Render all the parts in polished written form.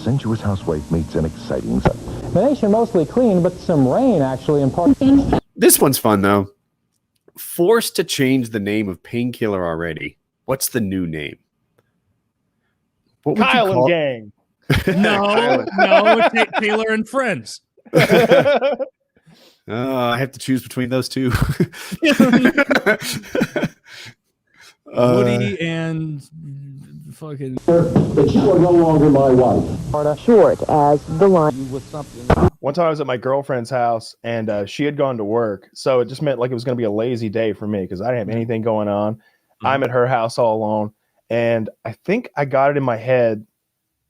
sensuous housewife meets an exciting son. The nation mostly clean, but some rain actually imparts. This one's fun, though. Forced to change the name of Painkiller already. What's the new name? What would Kyle you call and Gang. No, Taylor and Friends. I have to choose between those two. Woody and fucking. That you are no longer my wife. Short as the line. One time I was at my girlfriend's house and she had gone to work. So it just meant like it was going to be a lazy day for me because I didn't have anything going on. Mm-hmm. I'm at her house all alone. And I think I got it in my head.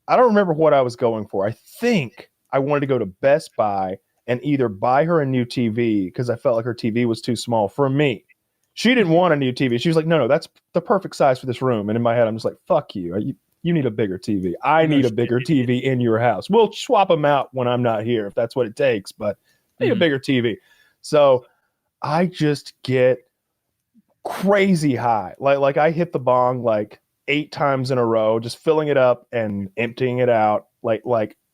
I don't remember what I was going for. I think I wanted to go to Best Buy and either buy her a new TV because I felt like her TV was too small for me. She didn't want a new TV. She was like, no, that's the perfect size for this room. And in my head, I'm just like, fuck you. You need a bigger TV. I need a bigger TV in your house. We'll swap them out when I'm not here if that's what it takes, but I need a bigger TV. So I just get crazy high. Like I hit the bong like 8 times in a row, just filling it up and emptying it out like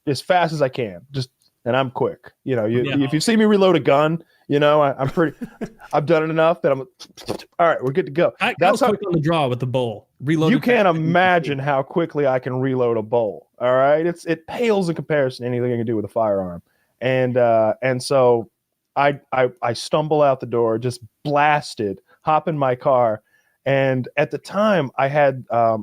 as fast as I can. And I'm quick. You know, if you see me reload a gun, you know, I'm pretty. I've done it enough that I'm. All right, we're good to go. That's quick on the draw with the bowl. Reload. You can't imagine how quickly I can reload a bowl. All right, it pales in comparison to anything I can do with a firearm. And so I stumble out the door, just blasted, hop in my car. And at the time, I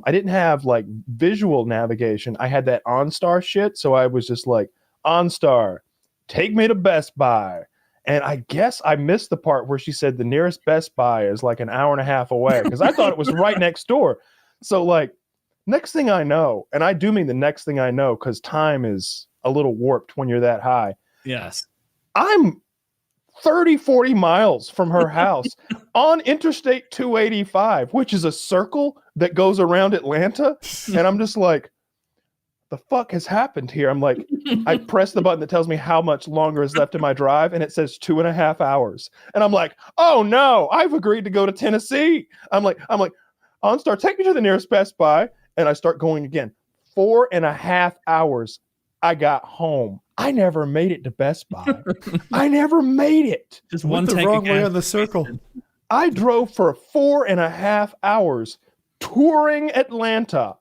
didn't have like visual navigation. I had that OnStar shit, so I was just like, OnStar, take me to Best Buy. And I guess I missed the part where she said the nearest Best Buy is like an hour and a half away because I thought it was right next door. So like next thing I know, and I do mean the next thing I know because time is a little warped when you're that high. Yes. I'm 30, 40 miles from her house on Interstate 285, which is a circle that goes around Atlanta. And I'm just like, the fuck has happened here? I'm like, I press the button that tells me how much longer is left in my drive, and it says 2.5 hours. And I'm like, oh no, I've agreed to go to Tennessee. I'm like, OnStar, take me to the nearest Best Buy. And I start going again. 4.5 hours. I got home. I never made it to Best Buy. I never made it. Just one the wrong way on the circle. I drove for 4.5 hours touring Atlanta.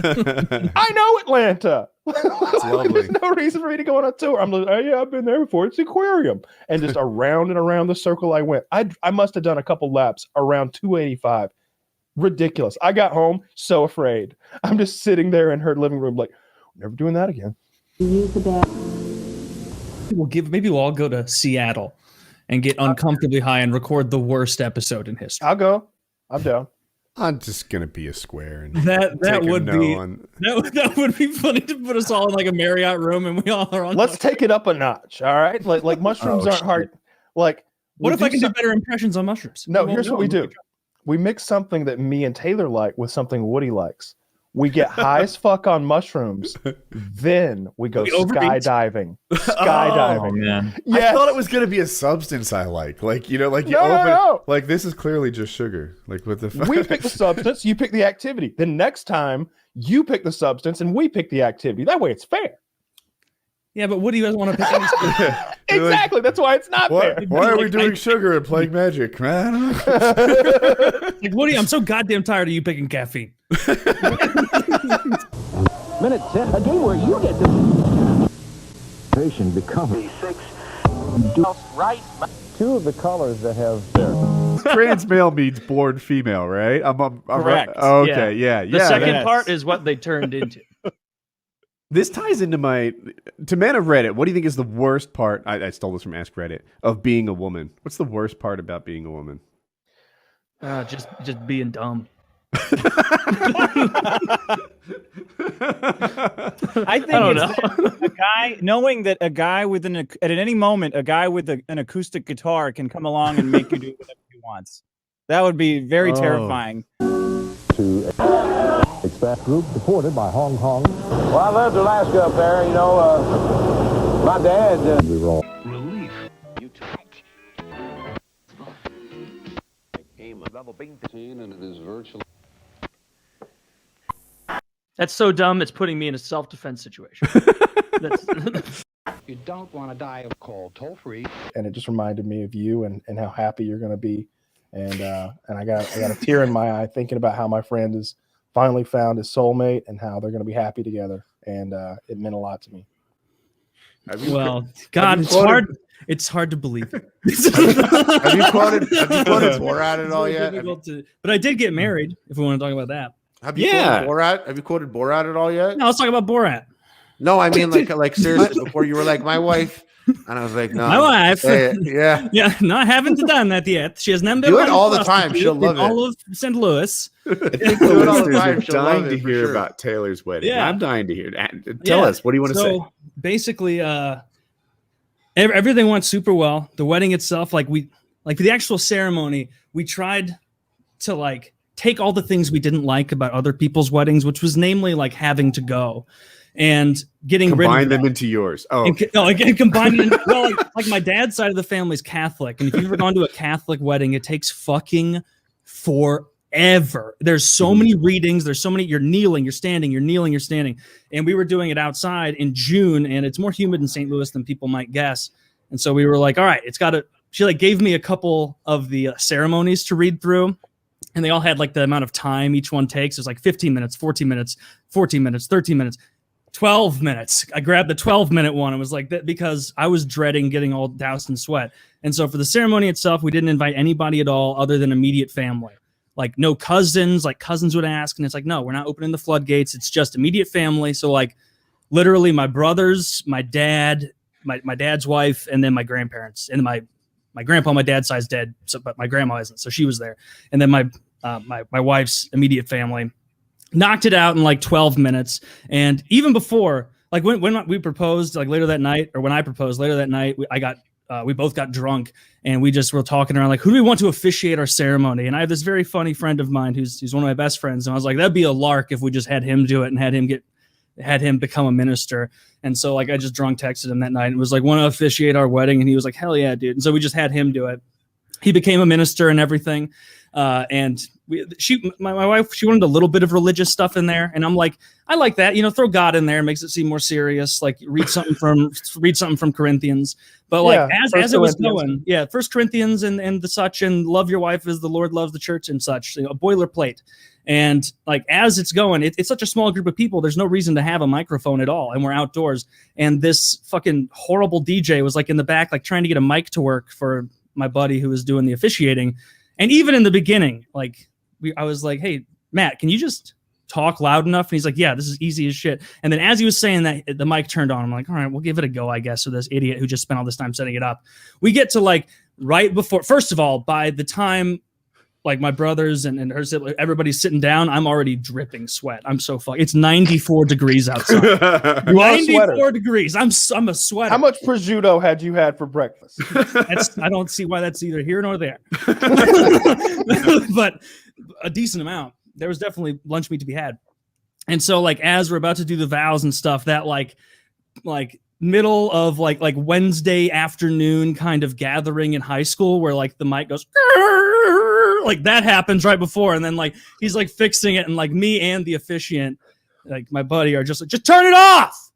I know Atlanta. There's no reason for me to go on a tour. I'm like, oh yeah, I've been there before. It's the aquarium. And just around and around the circle I went. I must have done a couple laps around 285. Ridiculous. I got home so afraid. I'm just sitting there in her living room like, never doing that again. Maybe we'll all go to Seattle and get uncomfortably high and record the worst episode in history. I'll go. I'm down. I'm just gonna be a square and that would be funny to put us all in like a Marriott room and we all are on. Let's take it up a notch. All right, like mushrooms aren't hard. Like, what if I can do better impressions on mushrooms? No, here's what we do. We mix something that me and Taylor like with something Woody likes. We get high as fuck on mushrooms, then we go skydiving. Skydiving. Oh, man. Yes. I thought it was going to be a substance I like. Like, you know, like you open like this is clearly just sugar. Like with the we pick the substance, you pick the activity. Then next time you pick the substance and we pick the activity. That way it's fair. Yeah, but Woody doesn't want to pick any stuff. Exactly. Like, that's why it's not fair. Why are we doing sugar and playing magic, man? Like, Woody, I'm so goddamn tired of you picking caffeine. Minute 10, a game where you get the Patient become right. 2 of the colors that have there. Trans male means born female, right? I'm correct. Oh, okay, yeah. The second part is what they turned into. This ties into to men of Reddit. What do you think is the worst part? I stole this from Ask Reddit of being a woman. What's the worst part about being a woman? Just being dumb. I don't know. A guy knowing that a guy with at any moment a guy with an acoustic guitar can come along and make you do whatever he wants. That would be very terrifying. to expect group supported by Hong Kong. Well, I lived Alaska up there, you know, my dad. We were all Relief. You level being and it is virtually That's so dumb. It's putting me in a self-defense situation. You don't want to die of cold. Toll free. And it just reminded me of you and how happy you're going to be. And I got a tear in my eye thinking about how my friend has finally found his soulmate and how they're going to be happy together. And it meant a lot to me. Well, God, it's hard to believe. Have you quoted Borat at all yet? But I did get married. If we want to talk about that. Have you quoted Borat? Have you quoted Borat at all yet? No, let's talk about Borat. No, I mean like seriously. Before you were like my wife, and I was like, no, my wife. Yeah, yeah. No, I haven't done that yet. She has never do it all the time. She'll love it. All of St. Louis. I think the listeners are dying to hear about Taylor's wedding. Yeah. I'm dying to hear. Tell us, what do you want to say? Basically, everything went super well. The wedding itself, for the actual ceremony, we tried to take all the things we didn't like about other people's weddings, which was namely having to go and combine them into yours. Combine them. Well, my dad's side of the family is Catholic, and if you've ever gone to a Catholic wedding, it takes fucking forever. There's so many readings. There's so many. You're kneeling, you're standing, you're kneeling, you're standing. And we were doing it outside in June, and it's more humid in St. Louis than people might guess. And so we were like, all right, it's got to. She gave me a couple of the ceremonies to read through. And they all had the amount of time each one takes. It was 15 minutes, 14 minutes, 14 minutes, 13 minutes, 12 minutes. I grabbed the 12-minute one. It was that because I was dreading getting all doused in sweat. And so for the ceremony itself, we didn't invite anybody at all other than immediate family. No cousins, cousins would ask. And it's no, we're not opening the floodgates. It's just immediate family. So literally my brothers, my dad, my dad's wife, and then my grandparents. And my grandpa on my dad's side's dead, but my grandma isn't, so she was there. And then my wife's immediate family knocked it out in 12 minutes. And even before, when we proposed, later that night, or when I proposed later that night, we both got drunk, and we just were talking around who do we want to officiate our ceremony? And I have this very funny friend of mine who's one of my best friends, and I was like, that'd be a lark if we just had him do it and had him become a minister. And so I just drunk texted him that night and was want to officiate our wedding. And he was like, hell yeah, dude. And so we just had him do it. He became a minister and everything. And my wife, she wanted a little bit of religious stuff in there. And I'm like, I like that, throw God in there, makes it seem more serious. Read something from Corinthians. But as it was going, 1 Corinthians and the such, and love your wife as the Lord loves the church and such, a boilerplate. And as it's going, it's such a small group of people. There's no reason to have a microphone at all. And we're outdoors. And this fucking horrible DJ was in the back, trying to get a mic to work for my buddy who was doing the officiating. And even in the beginning, I was like, hey, Matt, can you just talk loud enough? And he's like, yeah, this is easy as shit. And then as he was saying that, the mic turned on. I'm like, all right, we'll give it a go, I guess. So this idiot who just spent all this time setting it up. We get to right before, first of all, by the time my brothers and her siblings, everybody's sitting down, I'm already dripping sweat. I'm so fucked. It's 94 degrees outside. 94 degrees. I'm a sweater. How much prosciutto had you had for breakfast? I don't see why that's either here nor there. But a decent amount. There was definitely lunch meat to be had. And so as we're about to do the vows and stuff, that middle of Wednesday afternoon kind of gathering in high school where the mic goes that happens right before, and then he's fixing it, and me and the officiant, my buddy, are just turn it off,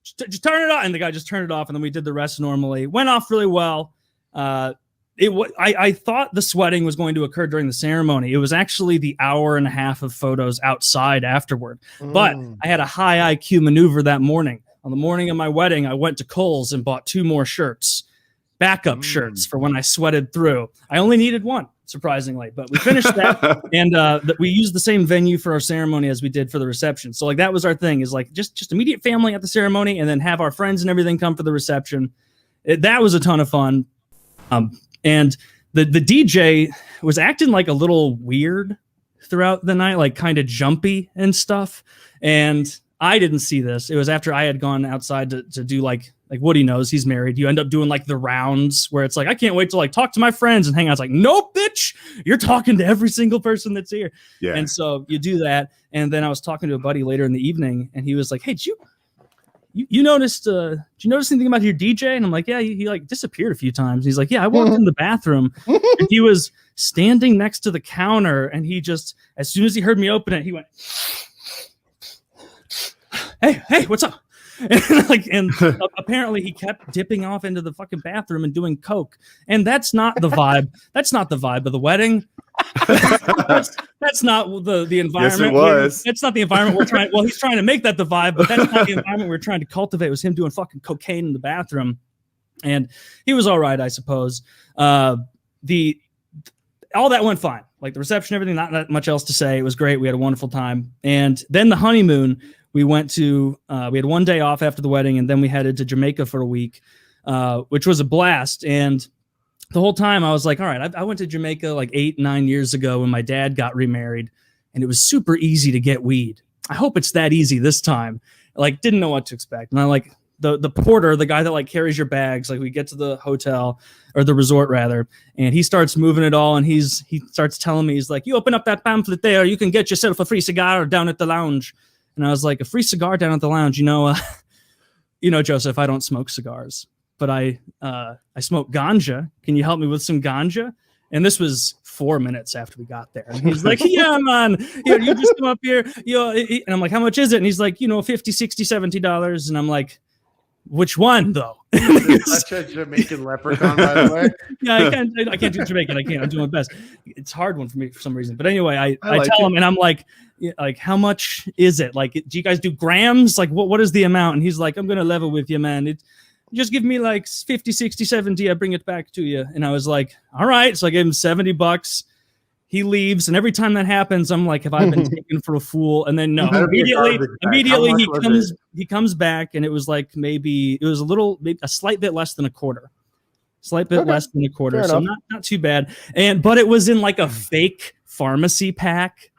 just turn it off, and the guy just turned it off, and then we did the rest normally. Went off really well. I thought the sweating was going to occur during the ceremony. It was actually the hour and a half of photos outside afterward. But I had a high IQ maneuver that morning. On the morning of my wedding, I went to Kohl's and bought 2 more shirts, backup shirts for when I sweated through. I only needed one, surprisingly, but we finished that. And we used the same venue for our ceremony as we did for the reception. So that was our thing, is just immediate family at the ceremony, and then have our friends and everything come for the reception. That was a ton of fun. And the DJ was acting a little weird throughout the night, kind of jumpy and stuff. And I didn't see this. It was after I had gone outside to do Woody knows, he's married. You end up doing the rounds where it's I can't wait to talk to my friends and hang out. It's nope, bitch, you're talking to every single person that's here. Yeah. And so you do that. And then I was talking to a buddy later in the evening, and he was like, hey, did you noticed, did you notice anything about your DJ? And I'm like, yeah, he disappeared a few times. He's like, yeah, I walked in the bathroom and he was standing next to the counter, and he just, as soon as he heard me open it, he went, hey, what's up? And apparently he kept dipping off into the fucking bathroom and doing coke, and that's not the vibe. That's not the vibe of the wedding. That's not the environment. Yes, it was. That's not the environment we're trying. Well, he's trying to make that the vibe, but that's not the environment we're trying to cultivate. It was him doing fucking cocaine in the bathroom, and he was all right, I suppose. All that went fine. Like the reception, everything, not that much else to say. It was great. We had a wonderful time. And then the honeymoon, we went to, we had one day off after the wedding, and then we headed to Jamaica for a week, which was a blast. And the whole time I was like, all right, I went to Jamaica like 8-9 years ago when my dad got remarried, and it was super easy to get weed. I hope it's that easy this time. Like, didn't know what to expect. And I like the porter, the guy that like carries your bags, like we get to the hotel or the resort rather, and he starts moving it all, and he starts telling me, he's like, you open up that pamphlet there, you can get yourself a free cigar down at the lounge. And I was like, a free cigar down at the lounge? You know, Joseph, I don't smoke cigars, but I smoke ganja. Can you help me with some ganja? And this was 4 minutes after we got there. And he's like, yeah, man, you just come up here. And I'm like, how much is it? And he's like, $50, $60, $70. And I'm like, which one though? Such a Jamaican leprechaun, by the way. Yeah, I can't do Jamaican. I'm doing my best. It's a hard one for me for some reason. But anyway, I tell him, and I'm like, how much is it? Like, do you guys do grams? Like, what is the amount? And he's like, I'm gonna level with you, man. Just give me like 50, 60, 70. I bring it back to you. And I was like, all right. So I gave him $70. He leaves, and every time that happens, I'm like, have I been taken for a fool? And then no, immediately he comes back, and it was like maybe a slight bit less than a quarter. Less than a quarter. So not too bad. But it was in like a fake pharmacy pack.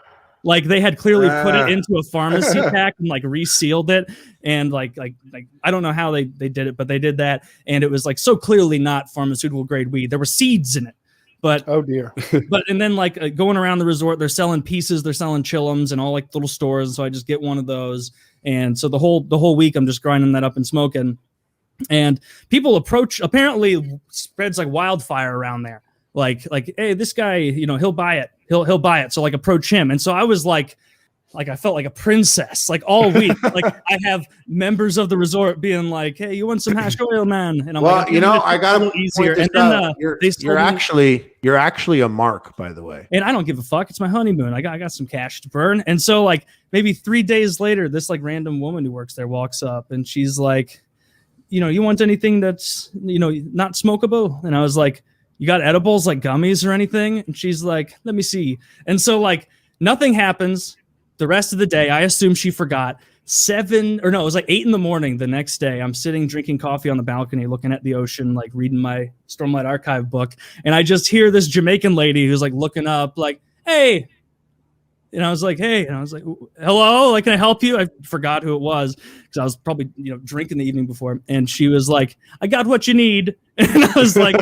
Like they had clearly put it into a pharmacy pack and like resealed it. And like I don't know how they did it, but they did that. And it was like so clearly not pharmaceutical grade weed. There were seeds in it. But oh dear. And then like going around the resort, they're selling pieces, they're selling chillums and all like little stores. And so I just get one of those. And so the whole week I'm just grinding that up and smoking. And people apparently spreads like wildfire around there. Like, hey, this guy, he'll buy it. He'll buy it. So like approach him. And so I was like I felt like a princess, like all week. Like I have members of the resort being like, "Hey, you want some hash oil, man?" And I'm like, I got to easier. And then you're actually a mark, by the way. And I don't give a fuck. It's my honeymoon. I got some cash to burn. And so like maybe 3 days later, this like random woman who works there walks up, and she's like, you want anything that's not smokable? And I was like, you got edibles like gummies or anything? And she's like, let me see. And so like nothing happens. The rest of the day, I assume she forgot. It was like 8 a.m. the next day. I'm sitting drinking coffee on the balcony, looking at the ocean, like reading my Stormlight Archive book. And I just hear this Jamaican lady who's like looking up like, hey. And I was like, hey. And I was like, hello, like, can I help you? I forgot who it was because I was probably, drinking the evening before. And she was like, I got what you need. And I was like,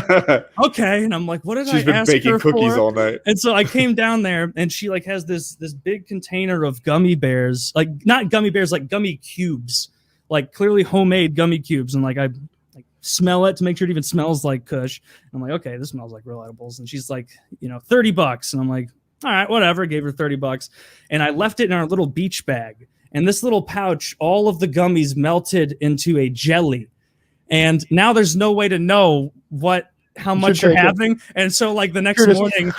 okay. And I'm like, what did I ask her for? She's been baking cookies all night. And so I came down there, and she like has this big container of gummy bears, like not gummy bears, like gummy cubes, like clearly homemade gummy cubes. And like I like smell it to make sure it even smells like Kush. And I'm like, okay, this smells like real edibles. And she's like, $30. And I'm like, all right, whatever. Gave her $30, and I left it in our little beach bag. And this little pouch, all of the gummies melted into a jelly. And now there's no way to know how much you're having. And so like the next morning,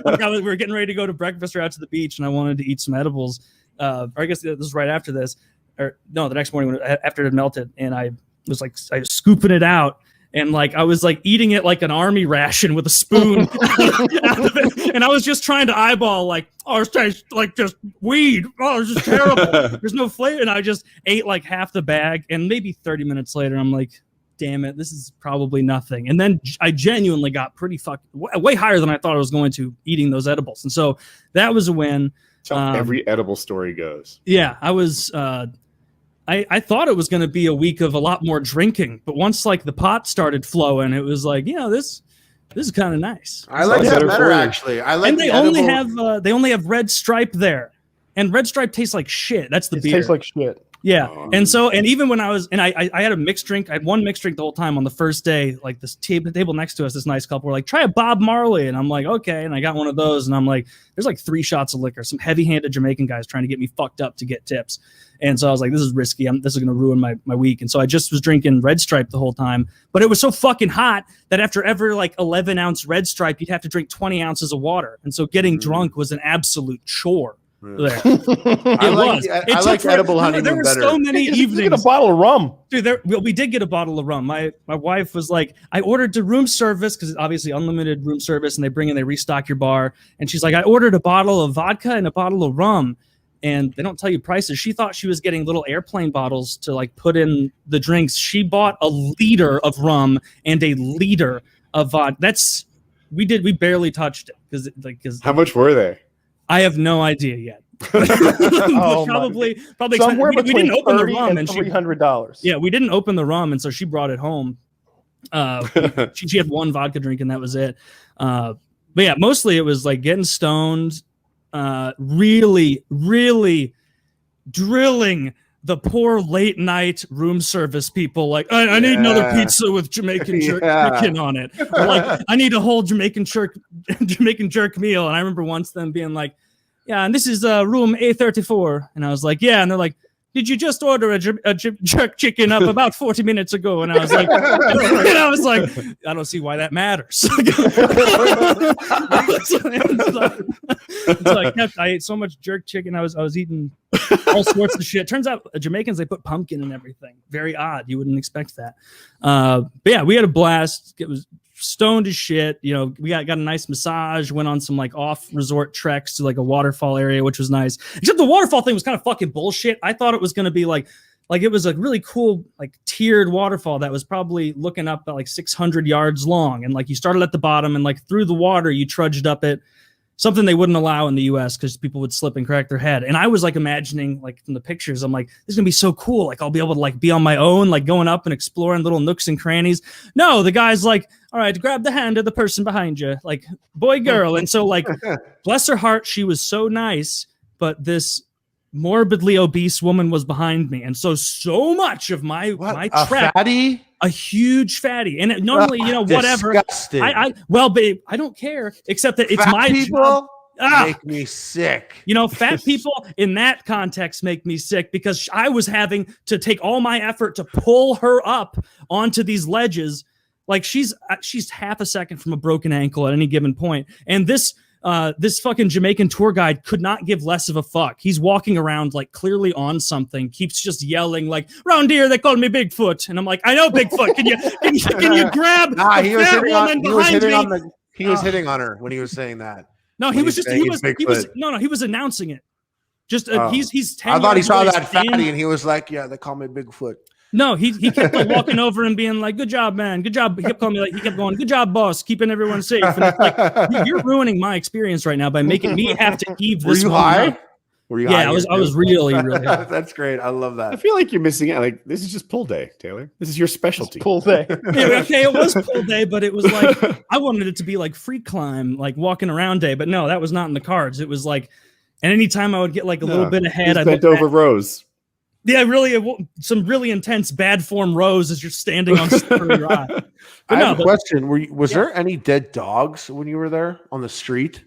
like we were getting ready to go to breakfast or out to the beach, and I wanted to eat some edibles. Or I guess this was right after this, or no, the next morning after it had melted, and I was scooping it out. And like I was like eating it like an army ration with a spoon out of it. And I was just trying to eyeball like, oh, it tastes like just weed. Oh, it's just terrible. There's no flavor. And I just ate like half the bag. And maybe 30 minutes later, I'm like, damn it, this is probably nothing. And then I genuinely got pretty way higher than I thought I was going to eating those edibles. And so that was a win. That's how every edible story goes. Yeah, I was... I thought it was going to be a week of a lot more drinking, but once like the pot started flowing, it was like, this is kind of nice. I like that better actually. And they only have Red Stripe there, and Red Stripe tastes like shit. That's the beer. Tastes like shit. Yeah. And even when I was, and I had a mixed drink, I had one mixed drink the whole time on the first day. Like this table next to us, this nice couple were like, try a Bob Marley. And I'm like, okay. And I got one of those. And I'm like, there's like 3 shots of liquor, some heavy handed Jamaican guys trying to get me fucked up to get tips. And so I was like, this is risky. This is going to ruin my week. And so I just was drinking Red Stripe the whole time. But it was so fucking hot that after every like 11-ounce Red Stripe, you'd have to drink 20 ounces of water. And so getting drunk was an absolute chore. There. I like edible honeymoon there were better. so many evenings. Get a bottle of rum, dude. We did get a bottle of rum. My wife was like, I ordered the room service because it's obviously unlimited room service, and they restock your bar. And she's like, I ordered a bottle of vodka and a bottle of rum, and they don't tell you prices. She thought she was getting little airplane bottles to like put in the drinks. She bought a liter of rum and a liter of vodka. We barely touched it because how much were they? I have no idea yet. probably somewhere we didn't open the rum and $300. Yeah, we didn't open the rum, and so she brought it home. She had one vodka drink, and that was it. But yeah, mostly it was like getting stoned, really, really drilling the poor late night room service people. Like, I need another pizza with Jamaican jerk chicken on it. Or like, I need a whole Jamaican jerk meal. And I remember once them being like, yeah, and this is room A34. And I was like, yeah. And they're like, did you just order a jerk chicken up about 40 minutes ago? And I was like, I don't see why that matters. I ate so much jerk chicken. I was eating all sorts of shit. Turns out Jamaicans, they put pumpkin in everything. Very odd. You wouldn't expect that. But yeah, we had a blast. It was stoned as shit. You know, we got a nice massage, went on some like off resort treks to like a waterfall area, which was nice. Except the waterfall thing was kind of fucking bullshit. I thought it was going to be like it was a really cool like tiered waterfall that was probably looking up at like 600 yards long. And like you started at the bottom and like through the water, you trudged up it. Something they wouldn't allow in the US because people would slip and crack their head. And I was like imagining like from the pictures, I'm like, this is gonna be so cool. Like I'll be able to like be on my own, like going up and exploring little nooks and crannies. No, the guy's like, all right, grab the hand of the person behind you, like boy, girl. And so like, bless her heart, she was so nice, but this morbidly obese woman was behind me. And so much of my trek, fatty? A huge fatty. And normally, you know, whatever. Disgusting. Well, babe, I don't care, except that it's fat my people job. make me sick. You know, fat people in that context make me sick because I was having to take all my effort to pull her up onto these ledges. Like she's half a second from a broken ankle at any given point. And this fucking Jamaican tour guide could not give less of a fuck. He's walking around like clearly on something, keeps just yelling like, round here they call me Bigfoot. And I'm like, I know Bigfoot. Can you grab he was hitting on her when he was saying that. No, he was announcing it. Just he's 10 I thought he saw yards that fatty and he was like, yeah, they call me Bigfoot. No, he kept like walking over and being like, "Good job, man. Good job." He kept going, "Good job, boss. Keeping everyone safe." And it's like, you're ruining my experience right now by making me have to heave this. Were you high? Were you high? Yeah, I was really high. That's great. I love that. I feel like you're missing out. Like this is just pull day, Taylor. This is your specialty. Pull day. Yeah, okay, it was pull day, but it was like I wanted it to be like free climb, like walking around day. But no, that was not in the cards. It was like, and anytime I would get like a little bit ahead, I bent over rows. Yeah, really, some really intense bad form rows as you're standing on slippery rock. I have a question. Was there any dead dogs when you were there on the street?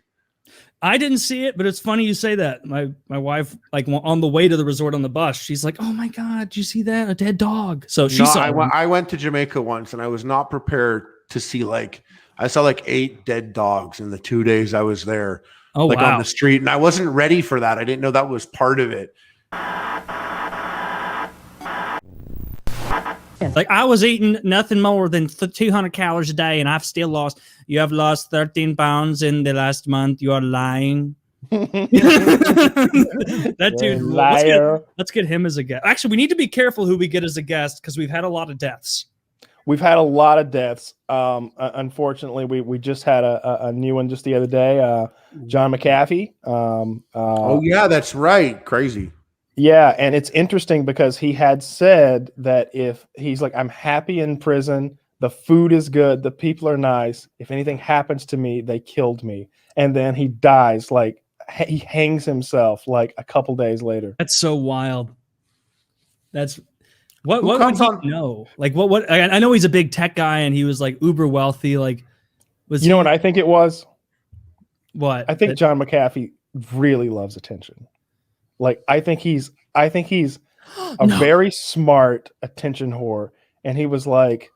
I didn't see it, but it's funny you say that. My wife, like on the way to the resort on the bus, she's like, "Oh my god, did you see that? A dead dog!" So she saw. I went to Jamaica once, and I was not prepared to see I saw like 8 dead dogs in the 2 days I was there. Oh, wow. On the street, and I wasn't ready for that. I didn't know that was part of it. Like I was eating nothing more than 200 calories a day, and I've still lost. You have lost 13 pounds in the last month. You are lying. That dude, liar. Let's get him as a guest. Actually, we need to be careful who we get as a guest because we've had a lot of deaths. We've had a lot of deaths. Unfortunately, we just had a new one just the other day. John McAfee. Oh yeah, that's right. Crazy. Yeah, and it's interesting because he had said that if he's like, I'm happy in prison, the food is good, the people are nice. If anything happens to me, they killed me. And then he dies, like he hangs himself like a couple days later. That's so wild. That's what Who would comes he on- know? Like what I know he's a big tech guy and he was like uber wealthy. Like was You know he- what I think it was? what? I think That- John McAfee really loves attention. Like I think he's a No. very smart attention whore. And he was like,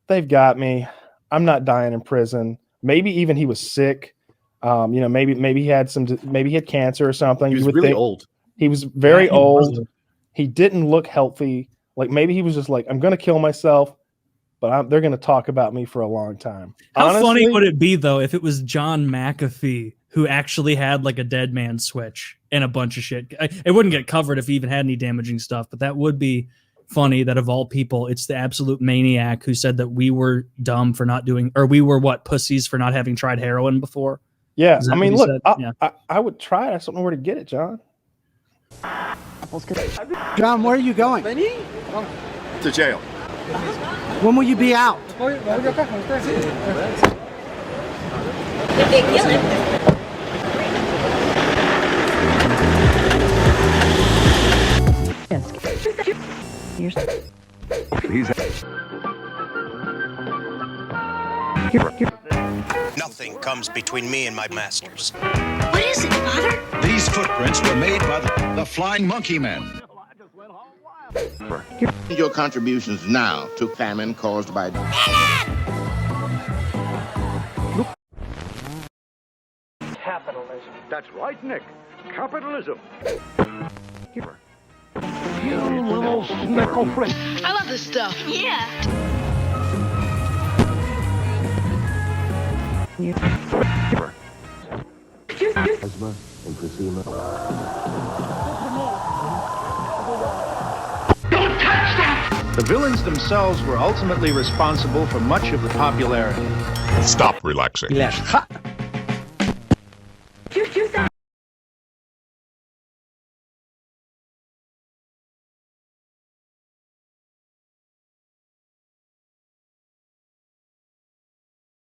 they've got me. I'm not dying in prison. Maybe even he was sick. Maybe he had maybe he had cancer or something. He was You would really think old. He was very Yeah, he old. was. He didn't look healthy. Like maybe he was just like, I'm going to kill myself, but they're going to talk about me for a long time. How Honestly, funny would it be though if it was John McAfee who actually had like a dead man switch and a bunch of shit? It wouldn't get covered if he even had any damaging stuff, but that would be funny that of all people, it's the absolute maniac who said that we were dumb for not doing, or we were pussies for not having tried heroin before. Yeah, Is that I mean, what he look, said? I would try it. I just don't know where to get it, John. John, where are you going? To jail. When will you be out? Nothing comes between me and my masters. What is it, Father? These footprints were made by the Flying Monkey Men. Your contributions now to famine caused by... Capitalism. That's right, Nick. Capitalism. You little snickle friend. I love this stuff. Yeah. Asthma, emphysema. The villains themselves were ultimately responsible for much of the popularity. Stop relaxing.